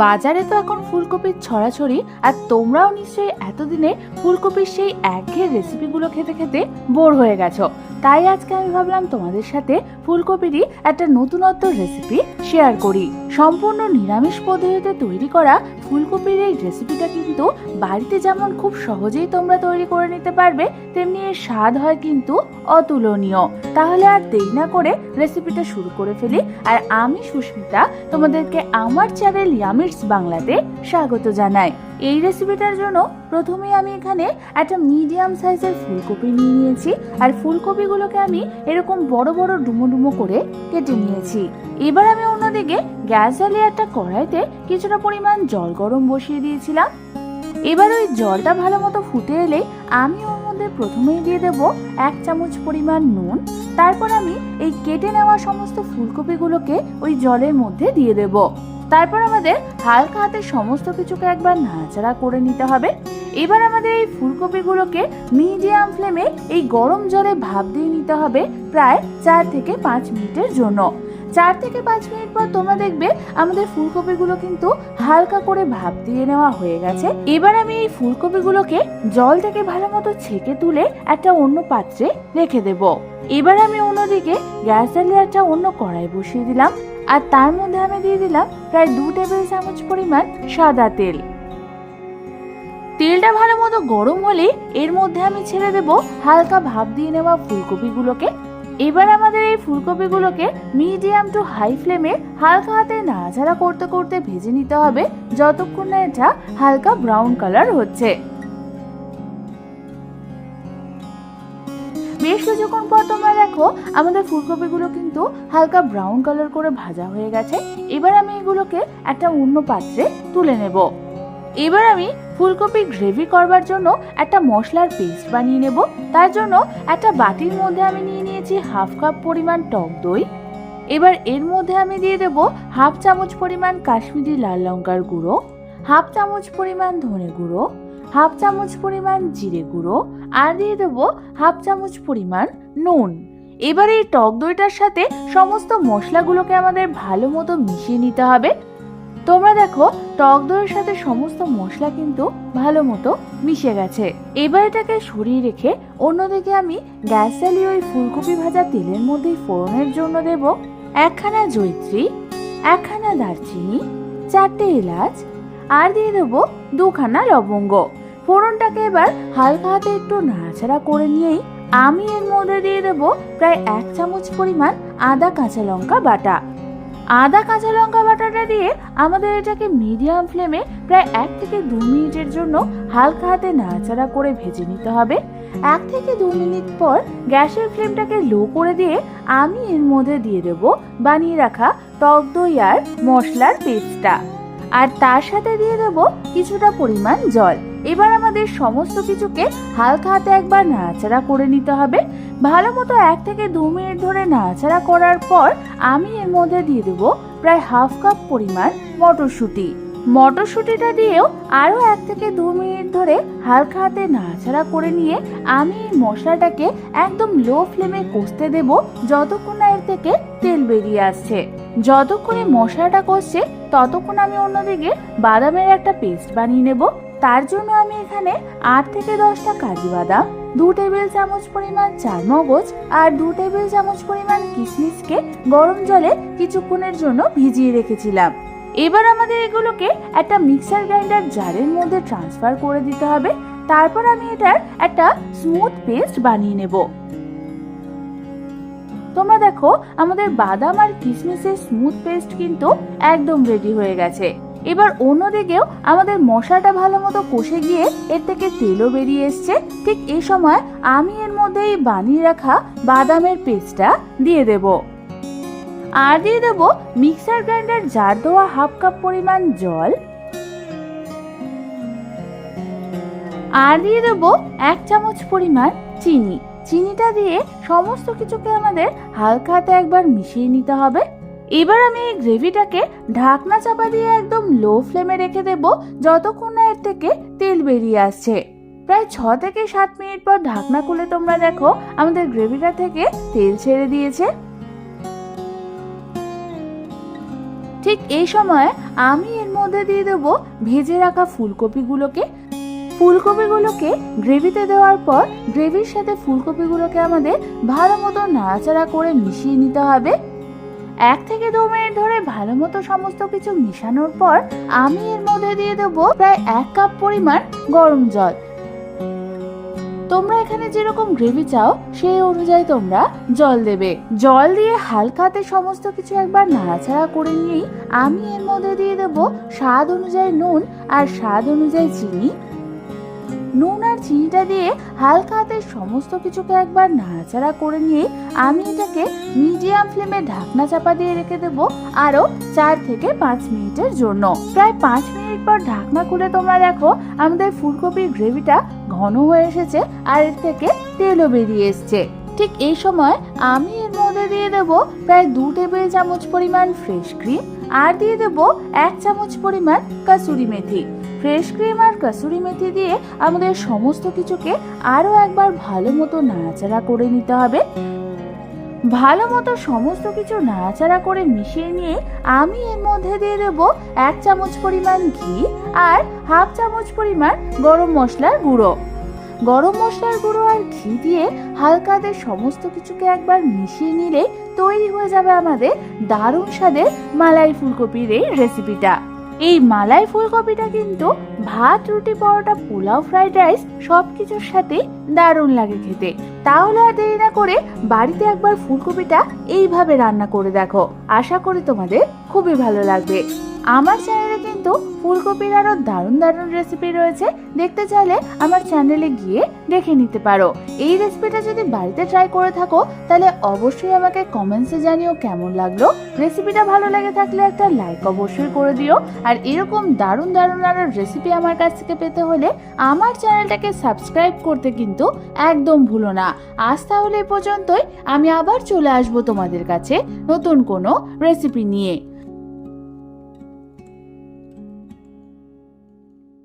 বাজারে তো এখন ফুলকপির ছড়াছড়ি, আর তোমরাও নিশ্চয়ই এতদিনে ফুলকপির সেই একঘেয়ে রেসিপিগুলো খেতে খেতে বোর হয়ে গেছো। তাই আজকে আমি ভাবলাম তোমাদের সাথে ফুলকপিরই একটা নতুনত্ব রেসিপি শেয়ার করি। সম্পূর্ণ নিরামিষ পদ্ধতিতে তৈরি করা ফুলকপির এই রেসিপিটা কিন্তু বাড়িতে যেমন খুব সহজেই তোমরা তৈরি করে নিতে পারবে, তেমনি এর স্বাদ হয় কিন্তু অতুলনীয়। তাহলে আর দেরি না করে রেসিপিটা শুরু করে ফেলি। আর আমি সুস্মিতা তোমাদেরকে আমার চ্যানেল ইয়ামিটস বাংলাতে স্বাগত জানাই। এই রেসিপিটার জন্য প্রথমেই আমি এখানে একটা মিডিয়াম সাইজের ফুলকপি নিয়ে নিয়েছি, আর ফুলকপিগুলোকে আমি এরকম বড় বড় ডুমো ডুমো করে কেটে নিয়েছি। এবার আমি অন্যদিকে গ্যাস জ্বালিয়ে একটা কড়াইতে কিছুটা পরিমাণ জল গরম বসিয়ে দিয়েছিলাম। এবার ওই জলটা ভালো মতো ফুটে এলে আমি ওর মধ্যে প্রথমেই দিয়ে দেব 1 চামচ পরিমাণ নুন। তারপর আমি এই কেটে নেওয়া সমস্ত ফুলকপিগুলোকে ওই জলের মধ্যে দিয়ে দেব। তারপর আমাদের হালকা হাতে সমস্ত কিছুকে একবার নাড়াচাড়া করে নিতে হবে। এবার আমাদের এই ফুলকপিগুলোকে মিডিয়াম ফ্লেমে এই গরম জলে ভাপ দিয়ে নিতে হবে প্রায় 4 থেকে 5 মিনিটের জন্য। 4 থেকে 5 মিনিট পর তোমরা দেখবে আমাদের ফুলকপিগুলো কিন্তু হালকা করে ভাপ দিয়ে নেওয়া হয়ে গেছে। এবার আমি এই ফুলকপিগুলোকে জল থেকে ভালো মতো ছেঁকে তুলে একটা অন্য পাত্রে রেখে দেব। এবার আমি অন্যদিকে গ্যাস জ্বালিয়ে একটা অন্য কড়াই বসিয়ে দিলাম, আর তার মধ্যে আমি দিয়ে দিলাম প্রায় 2 টেবিল চামচ পরিমাণ সাদা তেল। তেলটা ভালো মতো গরম হলে এর মধ্যে আমি ছেড়ে দেব হালকা ভাপ দিয়ে নেওয়া ফুলকপিগুলোকে। এবার আমাদের এই ফুলকপিগুলোকে মিডিয়াম টু হাই ফ্লেমে হালকা হাতে নাড়াচাড়া করতে করতে ভেজে নিতে হবে যতক্ষণ না এটা হালকা ব্রাউন কালার হচ্ছে। বেশ কিছুক্ষণ পর তোমরা দেখো আমাদের ফুলকপিগুলো কিন্তু হালকা ব্রাউন কালার করে ভাজা হয়ে গেছে। এবার আমি এগুলোকে একটা অন্য পাত্রে তুলে নেব। এবার আমি ফুলকপি গ্রেভি করবার জন্য একটা মশলার পেস্ট বানিয়ে নেব। তার জন্য একটা বাটির মধ্যে আমি নিয়ে নিয়েছি 1/2 কাপ পরিমাণ টক দই। এবার এর মধ্যে আমি দিয়ে দেব 1/2 চামচ পরিমাণ কাশ্মীরি লাল লঙ্কার গুঁড়ো, 1/2 চামচ পরিমাণ ধনে গুঁড়ো, 1/2 চামচ পরিমাণ জিরে গুঁড়ো, আর দিয়ে দেবো 1/2 চামচ পরিমাণ নুন। এবার এই টক দইটার সাথে সমস্ত মশলাগুলোকে আমাদের ভালো মতো মিশিয়ে নিতে হবে। তোমরা দেখো টক দইয়ের সাথে সমস্ত মশলা কিন্তু ভালো মতো মিশে গেছে। এবার এটাকে সরিয়ে রেখে অন্যদিকে আমি গ্যাস জ্বালিয়ে ওই ফুলকপি ভাজা তেলের মধ্যে ফোড়নের জন্য দেব 1খানা জয়িত্রী, 1খানা দারচিনি, 4টে এলাচ, আর দিয়ে দেবো 2খানা লবঙ্গ। ফোড়নটাকে এবার হালকা হাতে একটু নাড়াচাড়া করে নিয়েই আমি এর মধ্যে দিয়ে দেবো প্রায় 1 চামচ পরিমাণ আদা কাঁচা লঙ্কা বাটা। আদা কাঁচা লঙ্কা বাটাটা দিয়ে আমাদের এটাকে মিডিয়াম ফ্লেমে প্রায় 1 থেকে 2 মিনিটের জন্য হালকা হাতে নাড়াচাড়া করে ভেজে নিতে হবে। 1 থেকে 2 মিনিট পর গ্যাসের ফ্লেমটাকে লো করে দিয়ে আমি এর মধ্যে দিয়ে দেব বানিয়ে রাখা টক দই আর মশলার পেস্টটা, আর তার সাথে দিয়ে দেব কিছুটা পরিমাণ জল। এবার আমাদের সমস্ত কিছুকে হালকা হাতে একবার নাড়াচাড়া করে নিতে হবে। ভালো মতো 1 থেকে 2 মিনিট ধরে নাড়াচাড়া করার পর আমি এর মধ্যে দিয়ে দেবো প্রায় 1/2 কাপ পরিমাণ মটরশুঁটি। মটরশুঁটিটা দিয়েও আরও 1 থেকে 2 মিনিট ধরে হালকা হাতে নাড়াচাড়া করে নিয়ে আমি এই মশলাটাকে একদম লো ফ্লেমে কষতে দেব যতক্ষণ না এর থেকে তেল বেরিয়ে আসছে। যতক্ষণে মশলাটা কষছে ততক্ষণ আমি অন্যদিকে বাদামের একটা পেস্ট বানিয়ে নেব। তার জন্য আমি এখানে 8 থেকে 10টা কাজু বাদাম, 2 টেবিল চামচ পরিমাণ চারমগজ, আর 2 টেবিল চামচ পরিমাণ কিশমিশকে গরম জলে কিছুক্ষণের জন্য ভিজিয়ে রেখেছিলাম। এবার আমাদের এগুলোকে একটা মিক্সার গ্রাইন্ডার জারের মধ্যে ট্রান্সফার করে দিতে হবে। তারপর আমি এটার একটা স্মুথ পেস্ট বানিয়ে নেব। তোমরা দেখো আমাদের বাদাম আর কিশমিশের স্মুথ পেস্ট কিন্তু একদম রেডি হয়ে গেছে। এবার অন্যদিকেও আমাদের মশলাটা ভালো মতো কষে গিয়ে এর থেকে তেলও বেরিয়ে এসছে। ঠিক এই সময় আমি এর মধ্যে এই বানিয়ে রাখা বাদামের পেস্টটা দিয়ে দেব, আর দিয়ে দেব মিক্সার গ্রাইন্ডার জার দেওয়া 1/2 কাপ পরিমাণ জল, আর দিয়ে দেব 1 চামচ পরিমাণ চিনি। চিনিটা দিয়ে সমস্ত কিছুকে আমাদের হালকা হাতে একবার মিশিয়ে নিতে হবে। এবার আমি এই গ্রেভিটাকে ঢাকনা চাপা দিয়ে একদম লো ফ্লেমে রেখে দেব যতক্ষণ না এর থেকে তেল বেরিয়ে আসছে। প্রায় 6 থেকে 7 মিনিট পর ঢাকনা খুলে তোমরা দেখো আমাদের গ্রেভিটা থেকে তেল ছেড়ে দিয়েছে। ঠিক এই সময় আমি এর মধ্যে দিয়ে দেবো ভেজে রাখা ফুলকপিগুলোকে। ফুলকপিগুলোকে গ্রেভিতে দেওয়ার পর গ্রেভির সাথে ফুলকপিগুলোকে আমাদের ভালো মতো নাড়াচাড়া করে মিশিয়ে নিতে হবে। 1 থেকে 2 মিনিট ধরে ভালো মতো সমস্ত কিছু মিশানোর পর আমি এর মধ্যে দিয়ে দেবো প্রায় 1 কাপ পরিমাণ গরম জল। তোমরা এখানে যেরকম গ্রেভি চাও সেই অনুযায়ী তোমরা জল দেবে। জল দিয়ে হালকাতে সমস্ত কিছু একবার নাড়াচাড়া করে নিয়েই আমি এর মধ্যে দিয়ে দেবো স্বাদ অনুযায়ী নুন আর স্বাদ অনুযায়ী চিনি। নুন আর চিনিটা দিয়ে হালকা হাতে সমস্ত কিছুকে একবার নাড়াচাড়া করে নিয়ে আমি এটাকে মিডিয়াম ফ্লেমে ঢাকনা চাপা দিয়ে রেখে দেবো আরো 4 থেকে 5 মিনিটের জন্য। প্রায় 5 মিনিট পর ঢাকনা খুলে তোমরা দেখো আমাদের ফুলকপির গ্রেভিটা ঘন হয়ে এসেছে আর এর থেকে তেলও বেরিয়ে এসছে। ঠিক এই সময় আমি এর মধ্যে দিয়ে দেবো প্রায় 2 টেবিল চামচ পরিমাণ ফ্রেশ ক্রিম আর দিয়ে দেবো 1 চামচ পরিমাণ কাসুরি মেথি। ফ্রেশ ক্রিম আর কাসুরি মেথি দিয়ে আমাদের সমস্ত কিছুকে আরো একবার ভালো মতো নাড়াচাড়া করে নিতে হবে। ভালো মতো সমস্ত কিছু নাড়াচাড়া করে মিশিয়ে নিয়ে আমি এর মধ্যে দিয়ে দেবো 1 চামচ পরিমাণ ঘি আর 1/2 চামচ পরিমাণ গরম মশলার গুঁড়ো। গরম মশলার গুঁড়ো আর ঘি দিয়ে হালকাতে সমস্ত কিছুকে একবার মিশিয়ে নিলে তৈরি হয়ে যাবে আমাদের দারুণ স্বাদের মালাই ফুলকপির এই রেসিপিটা। এই মালাই ফুলকপিটা কিন্তু ভাত, রুটি, পরোটা, পোলাও, ফ্রাইড রাইস সবকিছুর সাথে দারুণ লাগে খেতে। তাহলে আর দেরি না করে বাড়িতে একবার ফুলকপিটা এইভাবে রান্না করে দেখো, আশা করি তোমাদের খুবই ভালো লাগবে। আমার চ্যানেলে কিন্তু ফুলকপির আরো দারুণ দারুণ রেসিপি রয়েছে, দেখতে চাইলে আমার চ্যানেলে গিয়ে দেখে নিতে পারো। এই রেসিপিটা যদি বাড়িতে ট্রাই করে থাকো তাহলে অবশ্যই আমাকে কমেন্টসে জানিও কেমন লাগলো। রেসিপিটা ভালো লাগে থাকলে একটা লাইক অবশ্যই করে দিও। আর এরকম দারুণ দারুণ আরো রেসিপি আমার কাছ থেকে পেতে হলে আমার চ্যানেলটাকে সাবস্ক্রাইব করতে কিন্তু একদম ভুলো না। আজ তাহলে এই পর্যন্তই, আমি আবার চলে আসবো তোমাদের কাছে নতুন কোনো রেসিপি নিয়ে।